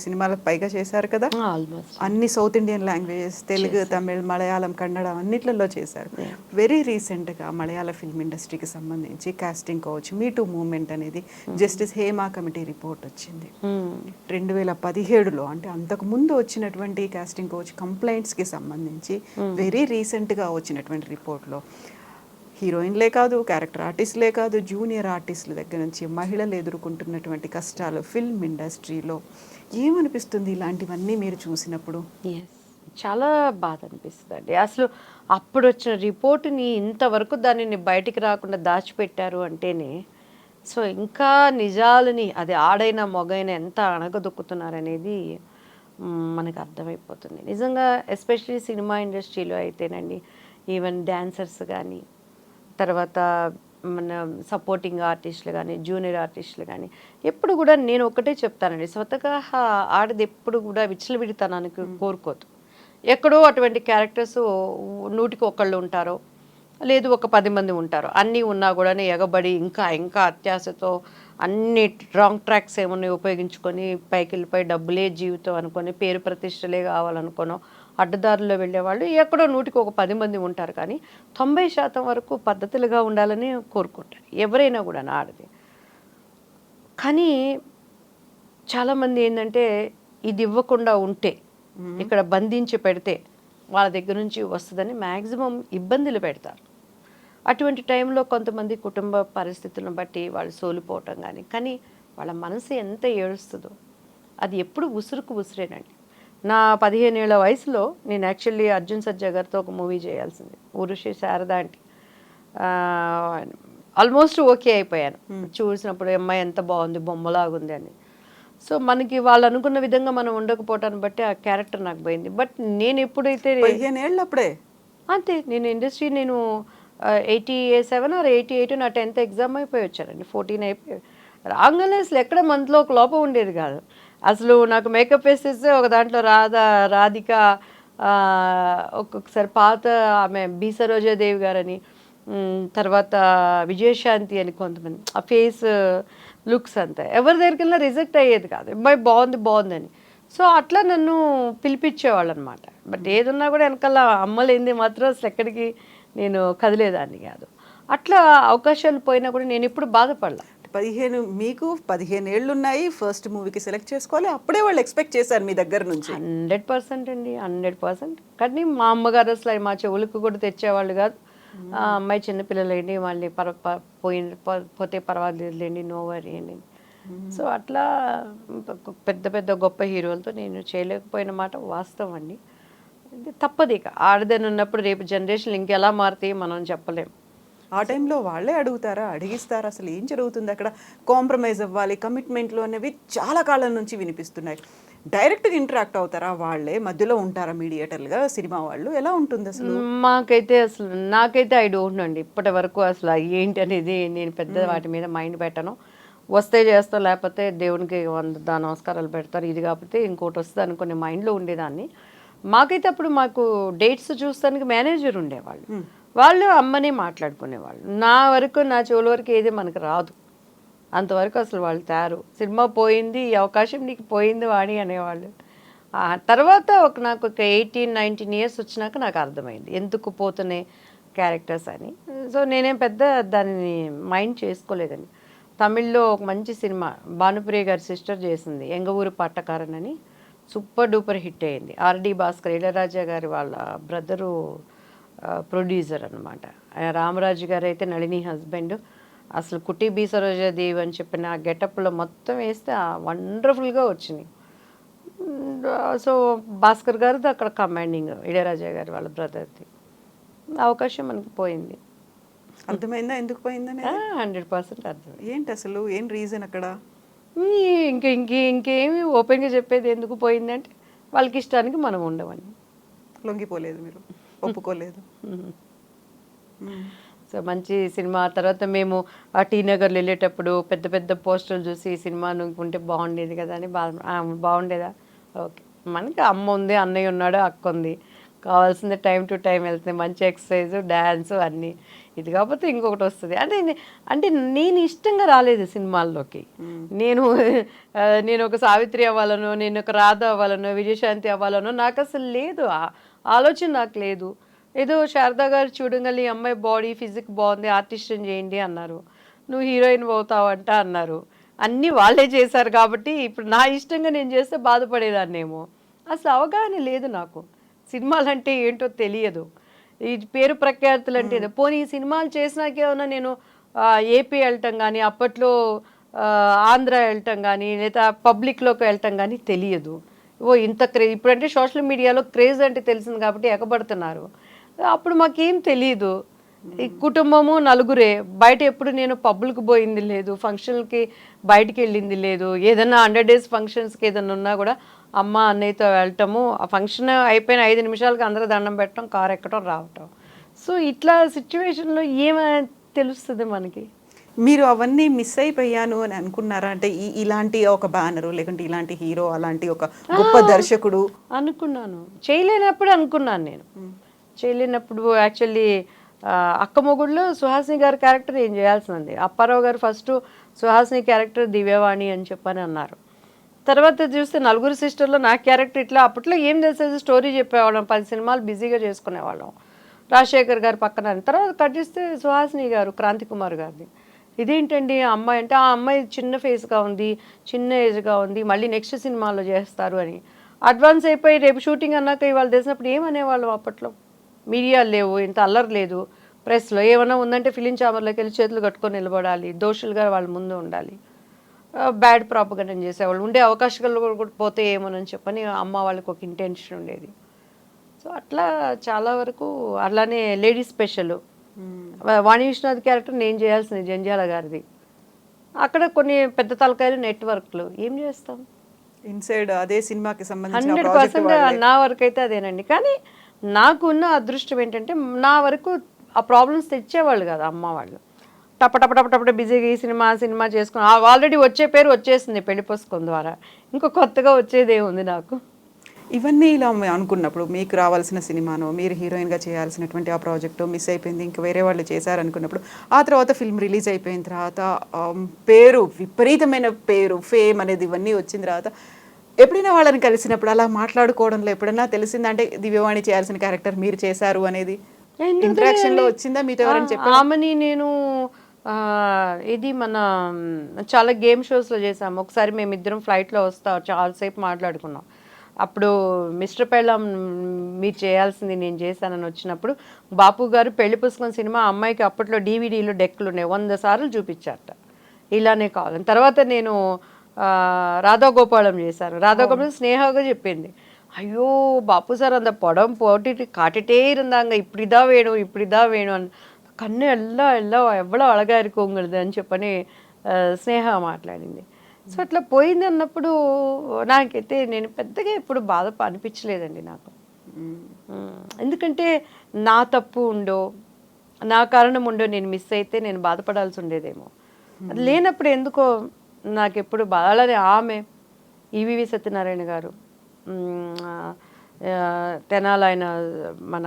సినిమాలకు పైగా చేశారు కదా, ఆల్మోస్ట్ అన్ని south Indian languages, Telugu, Tamil, Malayalam, Kannada అన్నిట్లలో చేశారు. వెరీ రీసెంట్గా మలయాళ ఫిల్మ్ ఇండస్ట్రీకి సంబంధించి కాస్టింగ్ కోచ్ మీటూ మూవ్మెంట్ అనేది జస్టిస్ హేమా కమిటీ రిపోర్ట్ వచ్చింది 2017లో. అంటే అంతకు ముందు వచ్చినటువంటి కాస్టింగ్ కోచ్ కంప్లైంట్స్కి సంబంధించి వెరీ రీసెంట్గా వచ్చినటువంటి రిపోర్ట్లో హీరోయిన్లే కాదు, క్యారెక్టర్ ఆర్టిస్టులే కాదు, జూనియర్ ఆర్టిస్టుల దగ్గర నుంచి మహిళలు ఎదుర్కొంటున్నటువంటి కష్టాలు ఫిల్మ్ ఇండస్ట్రీలో ఏమనిపిస్తుంది ఇలాంటివన్నీ మీరు చూసినప్పుడు? చాలా బాధ అనిపిస్తుంది అండి. అసలు అప్పుడు వచ్చిన రిపోర్ట్ని ఇంతవరకు దానిని బయటికి రాకుండా దాచిపెట్టారు అంటేనే, సో ఇంకా నిజాలని అది ఆడైనా మొగైనా ఎంత అణగదొక్కుతున్నారనేది మనకు అర్థమైపోతుంది. నిజంగా ఎస్పెషలీ సినిమా ఇండస్ట్రీలో అయితేనండి, ఈవెన్ డాన్సర్స్ కానీ, తర్వాత మన సపోర్టింగ్ ఆర్టిస్టులు కానీ, జూనియర్ ఆర్టిస్టులు కానీ, ఎప్పుడు కూడా నేను ఒకటే చెప్తానండి, స్వతగా ఆడది ఎప్పుడు కూడా విచ్చలవిడితనానికి కోరుకోదు. ఎక్కడో అటువంటి క్యారెక్టర్స్ 100కి 1 ఉంటారో, లేదు ఒక 10 మంది ఉంటారు. అన్నీ ఉన్నా కూడా ఎగబడి ఇంకా ఇంకా అత్యాశతో అన్ని రాంగ్ ట్రాక్స్ ఏమన్నా ఉపయోగించుకొని పైకి వెళ్ళిపోయి డబ్బులే జీవితం అనుకొని, పేరు ప్రతిష్టలే కావాలనుకోనో అడ్డదారుల్లో వెళ్ళేవాళ్ళు ఎక్కడో 100కి 10 మంది ఉంటారు. కానీ 90% వరకు పద్ధతులుగా ఉండాలని కోరుకుంటారు ఎవరైనా కూడా ఆడది. కానీ చాలామంది ఏంటంటే, ఇది ఇవ్వకుండా ఉంటే, ఇక్కడ బంధించి పెడితే వాళ్ళ దగ్గర నుంచి వస్తుందని మ్యాక్సిమం ఇబ్బందులు పెడతారు. అటువంటి టైంలో కొంతమంది కుటుంబ పరిస్థితులను బట్టి వాళ్ళు సోలిపోవటం కానీ వాళ్ళ మనసు ఎంత ఏడుస్తుందో అది ఎప్పుడు ఉసురుకు ఉసిరేనండి. నా 15 ఏళ్ల వయసులో నేను యాక్చువల్లీ అర్జున్ సర్జా గారితో ఒక మూవీ చేయాల్సింది, ఊరుషి శారద అంటే. ఆల్మోస్ట్ ఓకే అయిపోయాను చూసినప్పుడు, అమ్మాయి ఎంత బాగుంది, బొమ్మలాగుంది అని. సో మనకి వాళ్ళు అనుకున్న విధంగా మనం ఉండకపోవటాన్ని బట్టి ఆ క్యారెక్టర్ నాకు పోయింది. బట్ నేను ఎప్పుడైతే 15 ఏళ్ళు అప్పుడే అంతే, నేను ఇండస్ట్రీ నేను 87 ఆర్ 88 నా 10th ఎగ్జామ్ అయిపోయి వచ్చానండి. 14 అయిపోయి రాగానే అసలు ఎక్కడ మనలో ఒక లోపం ఉండేది కాదు. అసలు నాకు మేకప్ వేసేస్తే ఒక దాంట్లో రాధిక, ఒక్కొక్కసారి పాత ఆమె బి సరోజాదేవి గారని, తర్వాత విజయశాంతి అని కొంతమంది, ఆ ఫేస్ లుక్స్ అంతా ఎవరి దగ్గరికి వెళ్ళినా రిజెక్ట్ అయ్యేది కాదు, అమ్మాయి బాగుంది బాగుందని. సో అట్లా నన్ను పిలిపించేవాళ్ళు అనమాట. బట్ ఏదున్నా కూడా వెనకాల అమ్మలేంది మాత్రం అసలు ఎక్కడికి నేను కదిలేదాన్ని కాదు. అట్లా అవకాశాలు పోయినా కూడా నేను ఇప్పుడు బాధపడలా. 15 ఏళ్ళు ఉన్నాయి, ఫస్ట్ మూవీకి సెలెక్ట్ చేసుకోవాలి, అప్పుడే వాళ్ళు ఎక్స్పెక్ట్ చేశారు మీ దగ్గర నుంచి. 100% అండి, 100%. కానీ మా అమ్మగారు అసలు మా చెవులకు కూడా తెచ్చేవాళ్ళు కాదు. అమ్మాయి చిన్నపిల్లలేండి, మళ్ళీ పోతే పర్వాలేదులేండి, నో వరీ అండి. సో అట్లా పెద్ద పెద్ద గొప్ప హీరోలతో నేను చేయలేకపోయిన మాట వాస్తవం అండి. తప్పదు, ఇక ఆడదని ఉన్నప్పుడు రేపు జనరేషన్ ఇంకెలా మారుతాయి మనం చెప్పలేము. ఆ టైంలో వాళ్ళే అడుగుతారా, అడిగిస్తారా, అసలు ఏం జరుగుతుంది అక్కడ? కాంప్రమైజ్ అవ్వాలి, కమిట్మెంట్లు అనేవి చాలా కాలం నుంచి వినిపిస్తున్నాయి. డైరెక్ట్గా ఇంటరాక్ట్ అవుతారా, వాళ్ళే మధ్యలో ఉంటారా మీడియేటర్లుగా సినిమా వాళ్ళు? ఎలా ఉంటుంది అసలు? నాకైతే ఐ డోంట్ నో అండి ఇప్పటి వరకు అసలు ఏంటి అనేది. నేను పెద్ద వాటి మీద మైండ్ పెట్టను. వస్తే చేస్తా, లేకపోతే దేవునికి 100 నమస్కారాలు పెడతారు, ఇది కాకపోతే ఇంకోటి వస్తుంది అనుకునే మైండ్లో ఉండేదాన్ని. మాకైతే అప్పుడు మాకు డేట్స్ చూస్తానికి మేనేజర్ ఉండేవాళ్ళు, వాళ్ళు అమ్మనే మాట్లాడుకునేవాళ్ళు. నా చెవుల వరకు ఏది మనకు రాదు, అంతవరకు అసలు వాళ్ళు తయారు. సినిమా పోయింది, ఈ అవకాశం నీకు పోయింది వాణి అనేవాళ్ళు. ఆ తర్వాత నాకు ఒక 18-19 ఇయర్స్ వచ్చినాక నాకు అర్థమైంది ఎందుకు పోతున్నాయి క్యారెక్టర్స్ అని. సో నేనేం పెద్ద దానిని మైండ్ చేసుకోలేదండి. తమిళ్లో ఒక మంచి సినిమా భానుప్రియ గారి సిస్టర్ చేసింది, ఎంగ ఊరు పట్టకారన్ అని, సూపర్ డూపర్ హిట్ అయింది. ఆర్డి భాస్కర్, ఇళయరాజా గారి వాళ్ళ బ్రదరు ప్రొడ్యూసర్ అనమాట. రామరాజు గారు అయితే నళిని హస్బెండ్. అసలు కుట్టి బి సరోజాదేవి అని చెప్పిన ఆ గెటప్లో మొత్తం వేస్తే వండర్ఫుల్గా వచ్చింది. సో భాస్కర్ గారిది అక్కడ కమాండింగ్, ఇళయరాజా గారి వాళ్ళ బ్రదర్ది. అవకాశం మనకి పోయింది. అర్థమైందా ఎందుకు పోయిందని? 100% అర్థం. ఏంటి అసలు ఏం రీజన్ అక్కడ? ఇంకేమి ఓపెన్గా చెప్పేది ఎందుకు పోయింది అంటే, వాళ్ళకి ఇష్టానికి మనం ఉండమని. లొంగిపోలేదు మీరు, ఒప్పుకోలేదు. సో మంచి సినిమా. తర్వాత మేము ఆ టీ నగర్లో వెళ్ళేటప్పుడు పెద్ద పెద్ద పోస్టర్లు చూసి ఈ సినిమా ఉంటే బాగుండేది కదా అని బాగుండేదా, ఓకే మనకి అమ్మ ఉంది, అన్నయ్య ఉన్నాడు, అక్క ఉంది, కావాల్సిందే టైం టు టైం వెళ్తుంది, మంచి ఎక్సర్సైజ్ డ్యాన్స్ అన్నీ. ఇది కాకపోతే ఇంకొకటి వస్తుంది అంటే నేను ఇష్టంగా రాలేదు సినిమాల్లోకి. నేను ఒక సావిత్రి అవ్వాలనో, నేను ఒక రాధ అవ్వాలనో, విజయశాంతి అవ్వాలనో నాకు అసలు లేదు, ఆలోచన నాకు లేదు. ఏదో శారదా గారు చూడగలి అమ్మాయి బాడీ ఫిజిక్ బాగుంది, ఆర్టిస్ట్ని చేయండి అన్నారు. నువ్వు హీరోయిన్ అవుతావంట అన్నారు. అన్నీ వాళ్ళే చేశారు కాబట్టి ఇప్పుడు నా ఇష్టంగా నేను చేస్తే బాధపడేదాన్నేమో. అసలు అవగాహన లేదు నాకు, సినిమాలంటే ఏంటో తెలియదు, ఈ పేరు ప్రఖ్యాతులు అంటే ఏదో. పోనీ ఈ సినిమాలు చేసినాకేమన్నా నేను ఏపీ వెళ్ళటం కానీ, అప్పట్లో ఆంధ్ర వెళ్ళటం కానీ, లేదా పబ్లిక్లోకి వెళ్ళటం కానీ తెలియదు. ఇంత క్రేజ్ ఇప్పుడంటే సోషల్ మీడియాలో క్రేజ్ అంటే తెలిసింది కాబట్టి ఎగబడుతున్నారు. అప్పుడు మాకేం తెలియదు. ఈ కుటుంబము నలుగురే, బయట ఎప్పుడు నేను పబ్బులకు పోయింది లేదు, ఫంక్షన్లకి బయటికి వెళ్ళింది లేదు. ఏదైనా 100 days ఫంక్షన్స్కి ఏదైనా ఉన్నా కూడా అమ్మ అన్నయ్యతో వెళ్ళటము, ఆ ఫంక్షన్ అయిపోయిన 5 నిమిషాలకి అందరూ దండం పెట్టడం, కారు ఎక్కడం, రావటం. సో ఇట్లా సిచ్యువేషన్లో ఏమైనా తెలుస్తుంది మనకి. మీరు అవన్నీ మిస్ అయిపోయాను అని అనుకున్నారా? అంటే ఇలాంటి ఒక బ్యానరు, లేకుంటే ఇలాంటి హీరో, అలాంటి ఒక గొప్ప దర్శకుడు అనుకున్నాను. చేయలేనప్పుడు అనుకున్నాను నేను. చేయలేనప్పుడు యాక్చువల్లీ అక్క మొగుడులో సుహాసిని గారి క్యారెక్టర్ ఏం చేయాల్సింది. అప్పారావు గారు ఫస్ట్ సుహాసిని క్యారెక్టర్ దివ్యవాణి అని చెప్పని అన్నారు. తర్వాత చూస్తే నలుగురు సిస్టర్లో నా క్యారెక్టర్ ఇట్లా. అప్పట్లో ఏం తెలిసేది, స్టోరీ చెప్పేవాళ్ళం, 10 సినిమాలు బిజీగా చేసుకునేవాళ్ళం. రాజశేఖర్ గారు పక్కన. తర్వాత కట్ చేస్తే సుహాసిని గారు, క్రాంతి కుమార్ గారిది. ఇదేంటండి అమ్మాయి అంటే, ఆ అమ్మాయి చిన్న ఫేస్గా ఉంది, చిన్న ఏజ్గా ఉంది, మళ్ళీ నెక్స్ట్ సినిమాలో చేస్తారు అని అడ్వాన్స్ అయిపోయి రేపు షూటింగ్ అన్నాక ఇవాళ తెలిసినప్పుడు ఏమనేవాళ్ళం. అప్పట్లో మీడియాలు లేవు, ఇంత అల్లరి లేదు, ప్రెస్లో ఏమైనా ఉందంటే ఫిలిం ఛాంబర్లోకి వెళ్ళి చేతులు కట్టుకొని నిలబడాలి, దోషులుగా వాళ్ళ ముందు ఉండాలి, బ్యాడ్ ప్రాపగండం చేసేవాళ్ళు. ఉండే అవకాశాలు కూడా పోతే ఏమోనని చెప్పని అమ్మ వాళ్ళకి ఒక ఇంటెన్షన్ ఉండేది. సో అట్లా చాలా వరకు అలానే లేడీ స్పెషల్ వాణి విశ్వనాథ్ క్యారెక్టర్ నేను చేయాల్సింది జంజాల గారిది. అక్కడ కొన్ని పెద్ద తలకాయలు నెట్వర్క్లు ఏం చేస్తాం, ఇన్సైడ్ అదే సినిమాకి సంబంధించి 100% నా వరకు అయితే అదేనండి. కానీ నాకు ఉన్న అదృష్టం ఏంటంటే నా వరకు ఆ ప్రాబ్లమ్స్ తెచ్చేవాళ్ళు కదా అమ్మ వాళ్ళు. టప బిజీగా ఈ సినిమా సినిమా చేసుకుని ఆల్రెడీ వచ్చే పేరు వచ్చేసింది పెళ్లి పుస్తకం ద్వారా, ఇంకో కొత్తగా వచ్చేదే ఉంది నాకు. ఇవన్నీ ఇలా అనుకున్నప్పుడు మీకు రావాల్సిన సినిమానో, మీరు హీరోయిన్గా చేయాల్సినటువంటి ఆ ప్రాజెక్టు మిస్ అయిపోయింది, ఇంకా వేరే వాళ్ళు చేశారనుకున్నప్పుడు, ఆ తర్వాత ఫిల్మ్ రిలీజ్ అయిపోయిన తర్వాత పేరు, విపరీతమైన పేరు, ఫేమ్ అనేది ఇవన్నీ వచ్చిన తర్వాత ఎప్పుడైనా వాళ్ళని కలిసినప్పుడు అలా మాట్లాడుకోవడంలో ఎప్పుడైనా తెలిసిందా? అంటే దివ్యవాణి చేయాల్సిన క్యారెక్టర్ మీరు చేశారు అనేది ఇంటరాక్షన్లో వచ్చిందా మీతో ఎవరైనా చెప్పారు? ఆమెని నేను ఇది మన చాలా గేమ్ షోస్లో చేసాము. ఒకసారి మేమిద్దరం ఫ్లైట్లో వస్తా చాలాసేపు మాట్లాడుకున్నాం. అప్పుడు మిస్టర్ పెళ్ళాం మీరు చేయాల్సింది నేను చేశానని వచ్చినప్పుడు బాపు గారు పెళ్లి పుస్తకం సినిమా అమ్మాయికి అప్పట్లో DVDలో డెక్కులు ఉన్నాయి, 100 సార్లు చూపించారట ఇలానే కావాలని. తర్వాత నేను రాధాగోపాలం చేశాను. రాధాగోపాలం స్నేహగా చెప్పింది, ஐயோ பாப்பு சார் அந்த படம் போட்டுட்டு காட்டிட்டே இருந்தாங்க, இப்படிதான் வேணும் இப்படிதான் வேணும் అని. కన్ను ఎல்லாம் ఎవ్వడో అழகா இருக்கு உங்களுது అని చెప్పని స్నేహ మాట్లాడింది. సో అట్లా పోయింది అన్నప్పుడు నాకైతే నేను పెద్దగా ఎప్పుడు బాధ అనిపించలేదండి నాకు. ఎందుకంటే నా తప్పు ఉండో, నా కారణం ఉండో నేను మిస్ అయితే నేను బాధపడాల్సి ఉండేదేమో. అది లేనప్పుడు ఎందుకో నాకు ఎప్పుడు అలానే ఆమె ఈవీవి సత్యనారాయణ గారు, తెనాలి ఆయన మన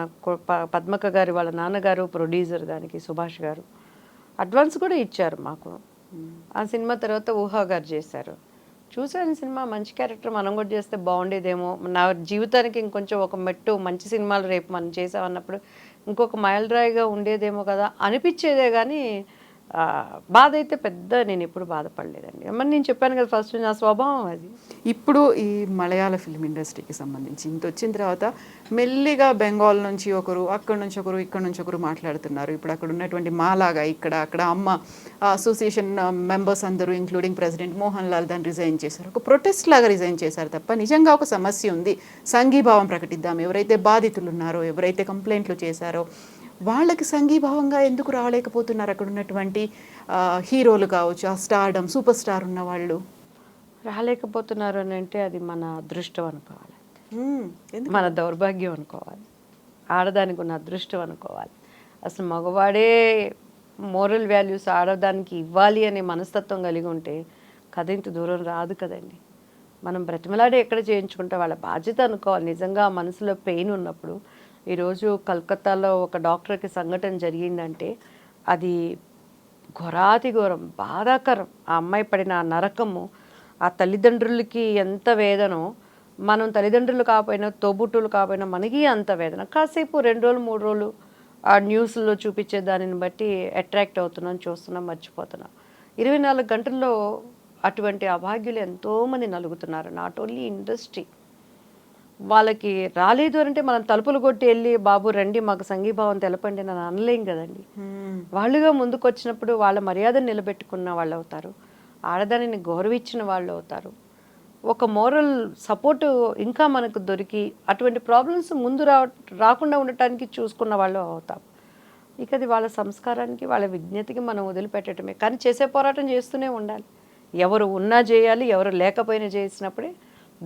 పద్మక గారి వాళ్ళ నాన్నగారు ప్రొడ్యూసర్, దానికి సుభాష్ గారు అడ్వాన్స్ కూడా ఇచ్చారు మాకు. ఆ సినిమా తర్వాత ఊహా గారు చేశారు. చూసాను సినిమా, మంచి క్యారెక్టర్, మనం కూడా చేస్తే బాగుండేదేమో, నా జీవితానికి ఇంకొంచెం ఒక మెట్టు, మంచి సినిమాలు రేపు మనం చేసామన్నప్పుడు ఇంకొక మైలురాయిగా ఉండేదేమో కదా అనిపించేదే. కానీ బాధ అయితే పెద్ద నేను ఎప్పుడు బాధపడలేదండి. మరి నేను చెప్పాను కదా ఫస్ట్, నా స్వభావం అది. ఇప్పుడు ఈ మలయాళ ఫిల్మ్ ఇండస్ట్రీకి సంబంధించి ఇంత వచ్చిన తర్వాత మెల్లిగా బెంగాల్ నుంచి ఒకరు, అక్కడ నుంచి ఒకరు, ఇక్కడ నుంచి ఒకరు మాట్లాడుతున్నారు. ఇప్పుడు అక్కడ ఉన్నటువంటి మాలాగా అక్కడ అమ్మ అసోసియేషన్ మెంబర్స్ అందరూ ఇంక్లూడింగ్ ప్రెసిడెంట్ మోహన్ లాల్ దాన్ని రిజైన్ చేశారు. ఒక ప్రొటెస్ట్ లాగా రిజైన్ చేశారు తప్ప నిజంగా ఒక సమస్య ఉంది, సంఘీభావం ప్రకటిద్దాం, ఎవరైతే బాధితులు ఉన్నారో, ఎవరైతే కంప్లైంట్లు చేశారో వాళ్ళకి సంఘీభావంగా ఎందుకు రాలేకపోతున్నారు అక్కడ ఉన్నటువంటి హీరోలు కావచ్చు, ఆ స్టార్డమ్ సూపర్ స్టార్ ఉన్న వాళ్ళు రాలేకపోతున్నారు అని అంటే అది మన అదృష్టం అనుకోవాలి, మన దౌర్భాగ్యం అనుకోవాలి, ఆడదానికి ఉన్న అదృష్టం అనుకోవాలి. అసలు మగవాడే మోరల్ వాల్యూస్ ఆడదానికి ఇవ్వాలి అనే మనస్తత్వం కలిగి ఉంటే కథ ఇంత దూరం రాదు కదండి. మనం బ్రతిమలాడే ఎక్కడ చేయించుకుంటే వాళ్ళ బాధ్యత అనుకోవాలి. నిజంగా మనసులో పెయిన్ ఉన్నప్పుడు, ఈరోజు కలకత్తాలో ఒక డాక్టర్కి సంఘటన జరిగిందంటే అది ఘోరాతి ఘోరం, బాధాకరం. ఆ అమ్మాయి పడిన ఆ నరకము, ఆ తల్లిదండ్రులకి ఎంత వేదనో, మనం తల్లిదండ్రులు కాకపోయినా తోబుట్టులు కాకపోయినా మనకి అంత వేదన. కాసేపు 2 రోజులు 3 రోజులు ఆ న్యూస్లో చూపించే దానిని బట్టి అట్రాక్ట్ అవుతున్నాం, చూస్తున్నాం, మర్చిపోతున్నాం. 24 గంటల్లో అటువంటి అభాగ్యులు ఎంతోమంది నలుగుతున్నారు. Not only industry. వాళ్ళకి రాలేదు అంటే మనం తలుపులు కొట్టి వెళ్ళి బాబు రండి మాకు సంఘీభావం తెలపండి అని అనలేం కదండి. వాళ్ళుగా ముందుకు వచ్చినప్పుడు వాళ్ళ మర్యాదను నిలబెట్టుకున్న వాళ్ళు అవుతారు, ఆడదానిని గౌరవించిన వాళ్ళు అవుతారు, ఒక మోరల్ సపోర్టు ఇంకా మనకు దొరికి అటువంటి ప్రాబ్లమ్స్ ముందు రాకుండా ఉండటానికి చూసుకున్న వాళ్ళు అవుతాం. ఇక అది వాళ్ళ సంస్కారానికి వాళ్ళ విజ్ఞతకి మనం వదిలిపెట్టడమే. కానీ చేసే పోరాటం చేస్తూనే ఉండాలి. ఎవరు ఉన్నా చేయాలి, ఎవరు లేకపోయినా చేసినప్పుడే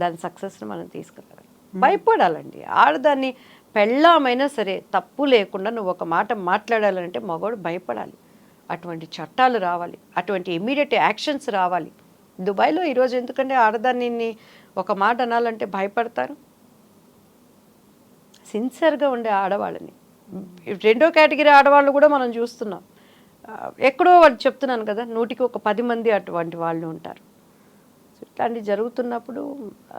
దాని సక్సెస్ని మనం తీసుకురావాలి. భయపడాలండి. ఆడదాన్ని పెళ్ళామైనా సరే తప్పు లేకుండా నువ్వు ఒక మాట మాట్లాడాలంటే మగవాడు భయపడాలి. అటువంటి చట్టాలు రావాలి, అటువంటి ఇమీడియట్ యాక్షన్స్ రావాలి. దుబాయ్లో ఈరోజు ఎందుకంటే ఆడదాన్ని ఒక మాట అనాలంటే భయపడతారు. సిన్సియర్గా ఉండే ఆడవాళ్ళని, రెండో కేటగిరీ ఆడవాళ్ళు కూడా మనం చూస్తున్నాం. ఎక్కడో వాళ్ళు చెప్తున్నాను కదా, 100కి ఒక 10 మంది అటువంటి వాళ్ళు ఉంటారు. ఇట్లాంటివి జరుగుతున్నప్పుడు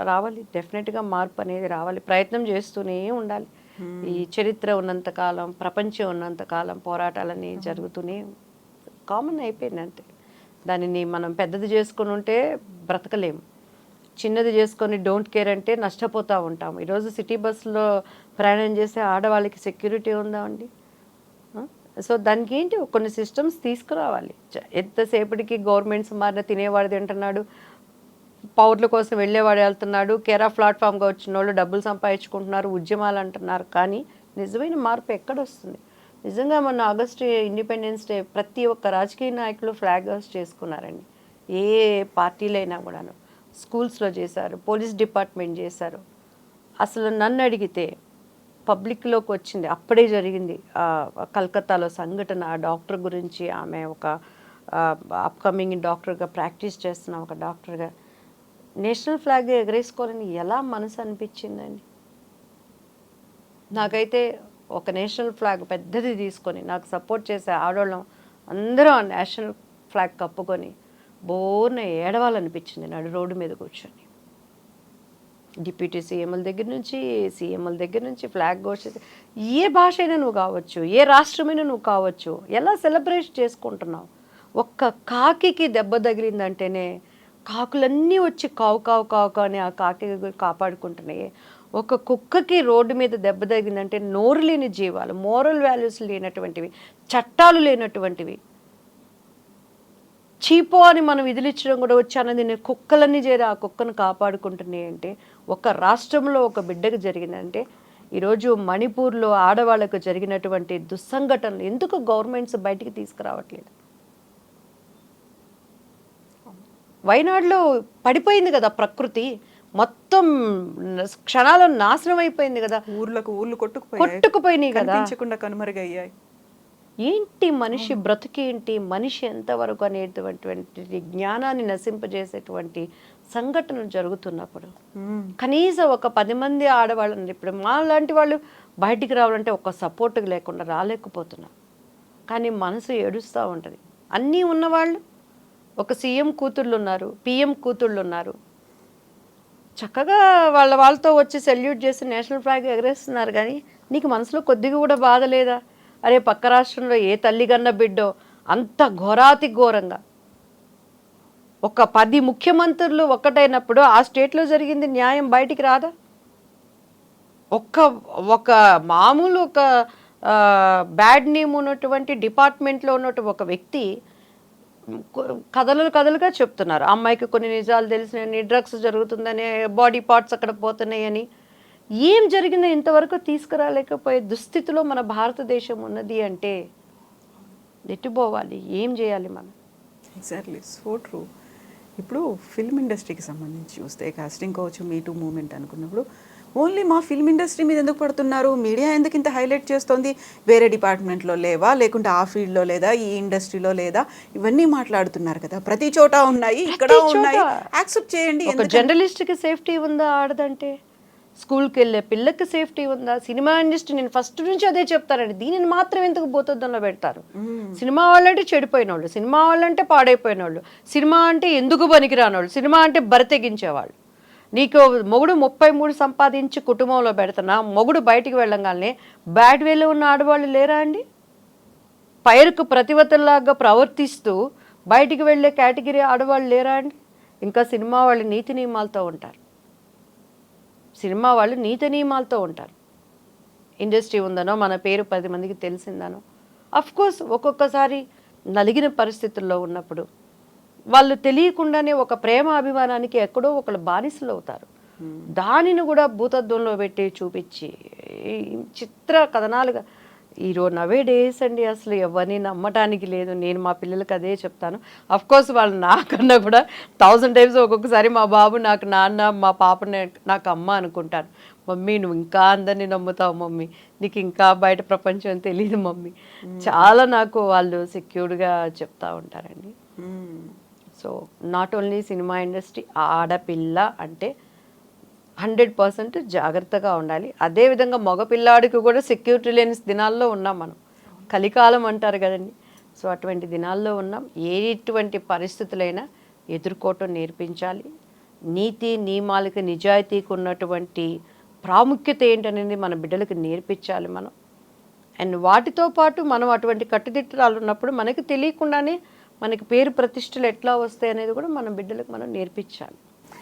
రావాలి, డెఫినెట్గా మార్పు అనేది రావాలి. ప్రయత్నం చేస్తూనే ఉండాలి. ఈ చరిత్ర ఉన్నంతకాలం, ప్రపంచం ఉన్నంతకాలం పోరాటాలని జరుగుతూనే కామన్ అయిపోయింది అంతే. దానిని మనం పెద్దది చేసుకుని ఉంటే బ్రతకలేము, చిన్నది చేసుకొని డోంట్ కేర్ అంటే నష్టపోతూ ఉంటాము. ఈరోజు సిటీ బస్సులో ప్రయాణం చేసే ఆడవాళ్ళకి సెక్యూరిటీ ఉందా అండి? సో దానికి ఏంటి కొన్ని సిస్టమ్స్ తీసుకురావాలి. ఎంతసేపటికి గవర్నమెంట్స్ మారిన తినేవాడు తింటున్నాడు, పౌరుల కోసం వెళ్ళేవాడు వెళ్తున్నాడు, కేరా ప్లాట్ఫామ్గా వచ్చిన వాళ్ళు డబ్బులు సంపాదించుకుంటున్నారు, ఉద్యమాలు అంటున్నారు. కానీ నిజమైన మార్పు ఎక్కడొస్తుంది? నిజంగా మొన్న ఆగస్టు ఇండిపెండెన్స్ డే ప్రతి ఒక్క రాజకీయ నాయకులు ఫ్లాగ్ హోస్ట్ చేసుకున్నారండి. ఏ పార్టీలైనా కూడాను స్కూల్స్లో చేశారు, పోలీస్ డిపార్ట్మెంట్ చేశారు. అసలు నన్ను అడిగితే పబ్లిక్లోకి వచ్చింది అప్పుడే జరిగింది. కలకత్తాలో సంఘటన, ఆ డాక్టర్ గురించి, ఆమె ఒక అప్కమింగ్ డాక్టర్గా ప్రాక్టీస్ చేస్తున్న ఒక డాక్టర్గా నేషనల్ ఫ్లాగ్ ఎగరేసుకోవాలని ఎలా మనసు అనిపించిందండి నాకైతే. ఒక నేషనల్ ఫ్లాగ్ పెద్దది తీసుకొని నాకు సపోర్ట్ చేసే ఆడవాళ్ళం అందరూ ఆ నేషనల్ ఫ్లాగ్ కప్పుకొని బోర్న ఏడవాలనిపించింది నడు రోడ్డు మీద కూర్చొని. డిప్యూటీ సీఎంల దగ్గర నుంచి ఫ్లాగ్ హోస్ట్, ఏ భాష అయినా నువ్వు కావచ్చు, ఏ రాష్ట్రమైనా నువ్వు కావచ్చు, ఎలా సెలబ్రేట్ చేసుకుంటున్నావు? ఒక్క కాకికి దెబ్బ తగిలిందంటేనే కాకులన్నీ వచ్చి కావు కావు కావు అని ఆ కాకి కాపాడుకుంటున్నాయి. ఒక కుక్కకి రోడ్డు మీద దెబ్బ తగిలిందంటే నోరు లేని జీవాలు, మోరల్ వాల్యూస్ లేనటువంటివి, చట్టాలు లేనటువంటివి, చీపో అని మనం విధులిచ్చడం కూడా వచ్చి అన్నది కుక్కలన్నీ చేరి ఆ కుక్కను కాపాడుకుంటున్నాయి. అంటే ఒక రాష్ట్రంలో ఒక బిడ్డకు జరిగిందంటే, ఈరోజు మణిపూర్లో ఆడవాళ్లకు జరిగినటువంటి దుస్సంఘటనలు ఎందుకు గవర్నమెంట్స్ బయటికి తీసుకురావట్లేదు? వైనాడులో పడిపోయింది కదా ప్రకృతి, మొత్తం క్షణాల నాశనం అయిపోయింది కదా, ఊర్లు కొట్టుకుపోయినాయి కదా, కనుమరుగయ్యాయి. ఏంటి మనిషి బ్రతుకేంటి, మనిషి ఎంతవరకు అనేటువంటి జ్ఞానాన్ని నశింపజేసేటువంటి సంఘటనలు జరుగుతున్నప్పుడు కనీసం ఒక 10 మంది ఆడవాళ్ళని, ఇప్పుడు మా లాంటి వాళ్ళు బయటికి రావాలంటే ఒక సపోర్ట్ లేకుండా రాలేకపోతున్నారు. కానీ మనసు ఏడుస్తూ ఉంటుంది. అన్నీ ఉన్నవాళ్ళు, ఒక సీఎం కూతుళ్ళు ఉన్నారు, పిఎం కూతుళ్ళు ఉన్నారు, చక్కగా వాళ్ళతో వచ్చి సెల్యూట్ చేసి నేషనల్ ఫ్లాగ్ ఎగరేస్తున్నారు. కానీ నీకు మనసులో కొద్దిగా కూడా బాధ లేదా? అరే పక్క రాష్ట్రంలో ఏ తల్లి కన్న బిడ్డో అంత ఘోరాతి ఘోరంగా ఒక 10 ముఖ్యమంత్రులు ఒక్కటైనప్పుడు ఆ స్టేట్లో జరిగింది న్యాయం బయటికి రాదా? ఒక మామూలు ఒక బ్యాడ్ నేమ్ ఉన్నటువంటి డిపార్ట్మెంట్లో ఉన్నటువంటి ఒక వ్యక్తి కథలుగా చెప్తున్నారు. అమ్మాయికి కొన్ని నిజాలు తెలిసినాయని, డ్రగ్స్ జరుగుతుందని, బాడీ పార్ట్స్ అక్కడ పోతున్నాయని. ఏం జరిగిందో ఇంతవరకు తీసుకురాలేకపోయే దుస్థితిలో మన భారతదేశం ఉన్నది అంటే నెట్టుపోవాలి. ఏం చేయాలి మనం? Exactly, so true. ఇప్పుడు ఫిల్మ్ ఇండస్ట్రీకి సంబంధించి చూస్తే కాస్టింగ్ కావచ్చు, మీటూ మూమెంట్ అనుకున్నప్పుడు ఓన్లీ మా ఫిల్మ్ ఇండస్ట్రీ మీద ఎందుకు పడుతున్నారు, మీడియా ఎందుకు ఇంత హైలైట్ చేస్తోంది, వేరే డిపార్ట్మెంట్లో లేవా, లేకుంటే ఆ ఫీల్డ్లో లేదా, ఈ ఇండస్ట్రీలో లేదా, ఇవన్నీ మాట్లాడుతున్నారు కదా. ప్రతి చోట ఉన్నాయి, ఇక్కడ ఉన్నాయి, యాక్సెప్ట్ చేయండి. ఒక జర్నలిస్ట్కి సేఫ్టీ ఉందా ఆడదంటే? స్కూల్కి వెళ్ళే పిల్లకి సేఫ్టీ ఉందా? సినిమా ఇండస్ట్రీ, నేను ఫస్ట్ నుంచి అదే చెప్తానండి, దీనిని మాత్రం ఎందుకు భూతద్దంలో పెడతారు? సినిమా వాళ్ళంటే చెడిపోయిన వాళ్ళు, సినిమా వాళ్ళంటే పాడైపోయిన వాళ్ళు, సినిమా అంటే ఎందుకు పనికిరాని వాళ్ళు, సినిమా అంటే బరితెగించేవాళ్ళు. నీకు మొగుడు 33 సంపాదించి కుటుంబంలో పెడుతున్నా, మొగుడు బయటికి వెళ్ళంగానే బ్యాడ్ వేలో ఉన్న ఆడవాళ్ళు లేరా అండి? పైరుకు ప్రతివతల్లాగా ప్రవర్తిస్తూ బయటికి వెళ్ళే కేటగిరీ ఆడవాళ్ళు లేరా అండి? ఇంకా సినిమా వాళ్ళు నీతి నియమాలతో ఉంటారు, సినిమా వాళ్ళు నీతి నియమాలతో ఉంటారు. ఇండస్ట్రీ ఉందనో, మన పేరు 10 మందికి తెలిసిందనో, కోర్స్ ఒక్కొక్కసారి నలిగిన పరిస్థితుల్లో ఉన్నప్పుడు వాళ్ళు తెలియకుండానే ఒక ప్రేమ అభిమానానికి ఎక్కడో ఒకళ్ళు బానిసలు అవుతారు. దానిని కూడా భూతత్వంలో పెట్టి చూపించి చిత్ర కథనాలుగా ఈరోజు నవే డేస్ అండి, అసలు ఎవరిని నమ్మటానికి లేదు. నేను మా పిల్లలకి అదే చెప్తాను. కోర్స్ వాళ్ళు నాకన్నా కూడా 1000 టైమ్స్ ఒక్కొక్కసారి మా బాబు నాకు నాన్న, మా పాప నాకు అమ్మ అనుకుంటాను. మమ్మీ నువ్వు ఇంకా అందరినీ నమ్ముతావు మమ్మీ, నీకు ఇంకా బయట ప్రపంచం తెలియదు మమ్మీ, చాలా నాకు వాళ్ళు సెక్యూర్డ్గా చెప్తా ఉంటారండి. So not only cinema industry, ఆడపిల్ల అంటే 100% జాగ్రత్తగా ఉండాలి. అదేవిధంగా మగపిల్లాడికి కూడా సెక్యూరిటీ లేని దినాల్లో ఉన్నాం మనం, కలికాలం అంటారు కదండి. సో అటువంటి దినాల్లో ఉన్నాం. ఎటువంటి పరిస్థితులైనా ఎదుర్కోవటం నేర్పించాలి. నీతి నియమాలకి, నిజాయితీకి ఉన్నటువంటి ప్రాముఖ్యత ఏంటనేది మన బిడ్డలకు నేర్పించాలి మనం. అండ్ వాటితో పాటు మనం అటువంటి కట్టుదిట్టాలు ఉన్నప్పుడు మనకి తెలియకుండానే మనకి పేరు ప్రతిష్టలు ఎట్లా వస్తాయి అనేది కూడా మన బిడ్డలకు మనం నేర్పించాలి.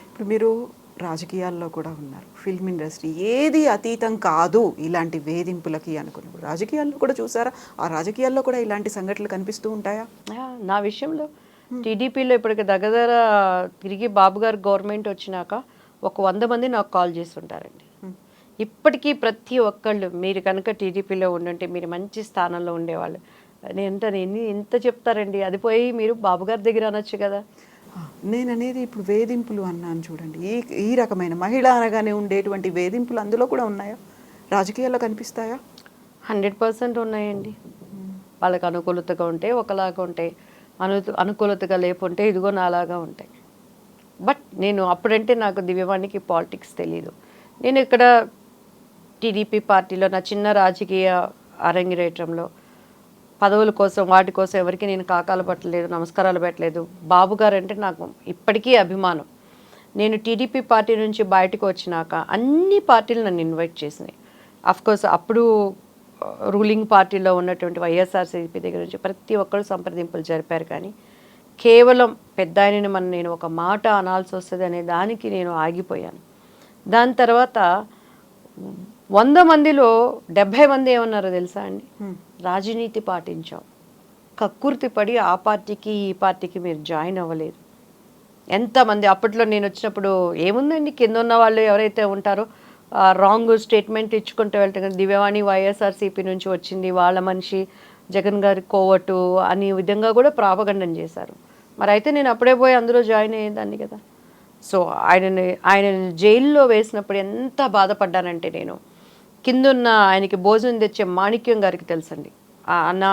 ఇప్పుడు మీరు రాజకీయాల్లో కూడా ఉన్నారు, ఫిల్మ్ ఇండస్ట్రీ ఏది అతీతం కాదు ఇలాంటి వేధింపులకి అనుకున్నప్పుడు రాజకీయాల్లో కూడా చూసారా? ఆ రాజకీయాల్లో కూడా ఇలాంటి సంఘటనలు కనిపిస్తూ ఉంటాయా? నా విషయంలో టీడీపీలో ఇప్పటికి దగ్గర తిరిగి బాబు గారు గవర్నమెంట్ వచ్చినాక ఒక 100 మంది నాకు కాల్ చేస్తుంటారండి. ఇప్పటికీ ప్రతి ఒక్కళ్ళు, మీరు కనుక టీడీపీలో ఉండుంటే మీరు మంచి స్థానంలో ఉండేవాళ్ళు. నేను ఎంత చెప్తారండి, అది పోయి మీరు బాబు గారి దగ్గర అనొచ్చు కదా. నేను అనేది ఇప్పుడు వేధింపులు అన్నాను చూడండి, ఈ రకమైన మహిళ అనగానే ఉండేటువంటి వేధింపులు అందులో కూడా ఉన్నాయా? రాజకీయాల్లో కనిపిస్తాయా? 100% ఉన్నాయండి. వాళ్ళకి అనుకూలతగా ఉంటే ఒకలాగా ఉంటాయి, అనుకూలతగా లేకుంటే ఇదిగో నాలాగా ఉంటాయి. బట్ నేను అప్పుడంటే నాకు దివ్యవాణికి పాలిటిక్స్ తెలీదు. నేను ఇక్కడ టీడీపీ పార్టీలో నా చిన్న రాజకీయ అరంగిరేటంలో పదవుల కోసం వాటి కోసం ఎవరికి నేను కాకాలు పట్టలేదు, నమస్కారాలు పెట్టలేదు. బాబు గారు అంటే నాకు ఇప్పటికీ అభిమానం. నేను టీడీపీ పార్టీ నుంచి బయటకు వచ్చినాక అన్ని పార్టీలు నన్ను ఇన్వైట్ చేసినాయి. కోర్స్ అప్పుడు రూలింగ్ పార్టీలో ఉన్నటువంటి వైఎస్ఆర్సీపీ దగ్గర నుంచి ప్రతి ఒక్కరు సంప్రదింపులు జరిపారు. కానీ కేవలం పెద్ద ఆయనని నేను ఒక మాట అనాల్సి వస్తుంది అనే దానికి నేను ఆగిపోయాను. దాని తర్వాత 100 మందిలో 70 మంది ఏమన్నారో తెలుసా అండి? రాజనీతి పాటించాం, కక్కుర్తి పడి ఆ పార్టీకి ఈ పార్టీకి మీరు జాయిన్ అవ్వలేదు. ఎంతమంది అప్పట్లో నేను వచ్చినప్పుడు ఏముందండి, కింద ఉన్న వాళ్ళు ఎవరైతే ఉంటారో రాంగ్ స్టేట్మెంట్ ఇచ్చుకుంటూ వెళ్తే దివ్యవాణి వైఎస్ఆర్సీపీ నుంచి వచ్చింది, వాళ్ళ మనిషి, జగన్ గారి కోవటు అనే విధంగా కూడా ప్రాపగండం చేశారు. మరి అయితే నేను అప్పుడే పోయి అందులో జాయిన్ అయ్యేదాన్ని కదా. సో ఆయన జైల్లో వేసినప్పుడు ఎంత బాధపడ్డానంటే, నేను కిందున్న ఆయనకి భోజనం తెచ్చే మాణిక్యం గారికి తెలుసండి, అన్న